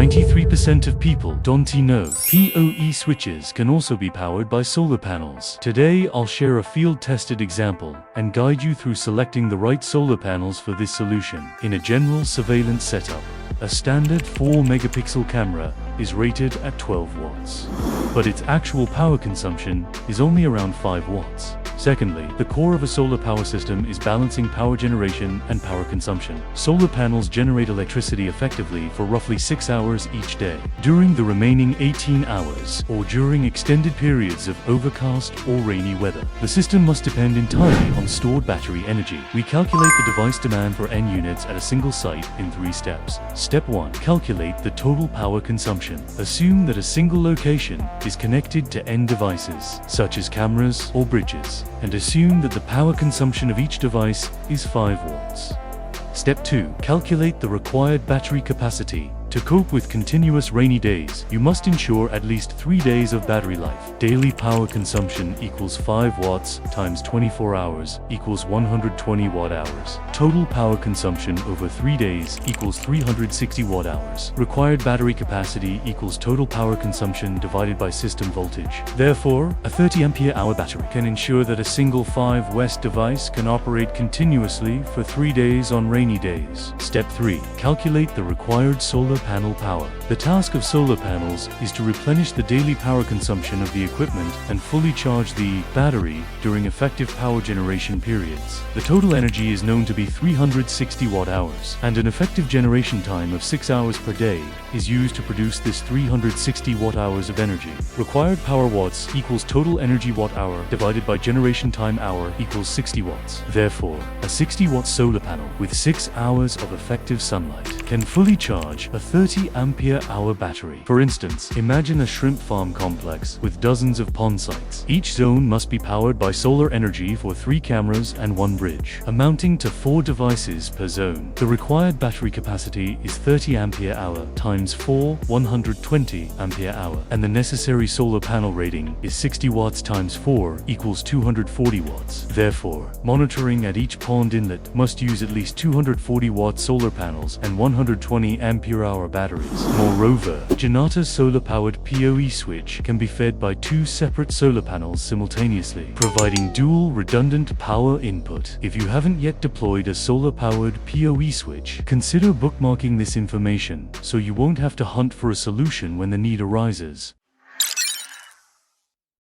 93% of people don't know PoE switches can also be powered by solar panels. Today I'll share a field-tested example and guide you through selecting the right solar panels for this solution. In a general surveillance setup, a standard 4 megapixel camera is rated at 12 watts, but its actual power consumption is only around 5 watts. Secondly, the core of a solar power system is balancing power generation and power consumption. Solar panels generate electricity effectively for roughly 6 hours each day. During the remaining 18 hours, or during extended periods of overcast or rainy weather, the system must depend entirely on stored battery energy. We calculate the device demand for N units at a single site in 3 steps. Step 1. Calculate the total power consumption. Assume that a single location is connected to N devices, such as cameras or bridges, and assume that the power consumption of each device is 5 watts. Step 2. Calculate the required battery capacity. To cope with continuous rainy days, you must ensure at least 3 days of battery life. Daily power consumption equals 5 watts times 24 hours equals 120 watt hours. Total power consumption over 3 days equals 360 watt hours. Required battery capacity equals total power consumption divided by system voltage. Therefore, a 30 ampere hour battery can ensure that a single 5 West device can operate continuously for 3 days on rainy days. Step 3. Calculate the required solar panel power. The task of solar panels is to replenish the daily power consumption of the equipment and fully charge the battery during effective power generation periods. The total energy is known to be 360 watt hours, and an effective generation time of 6 hours per day is used to produce this 360 watt hours of energy. Required power watts equals total energy watt hour divided by generation time hour equals 60 watts. Therefore, a 60 watt solar panel with 6 hours of effective sunlight can fully charge a 30 ampere hour battery. For instance, imagine a shrimp farm complex with dozens of pond sites. Each zone must be powered by solar energy for 3 cameras and 1 bridge, amounting to 4 devices per zone. The required battery capacity is 30 ampere hour times 4, 120 ampere hour, and the necessary solar panel rating is 60 watts times 4 equals 240 watts. Therefore, monitoring at each pond inlet must use at least 240 watt solar panels and 120 ampere hour batteries. Moreover, GENATA's solar-powered PoE switch can be fed by 2 separate solar panels simultaneously, providing dual redundant power input. If you haven't yet deployed a solar-powered PoE switch, consider bookmarking this information so you won't have to hunt for a solution when the need arises.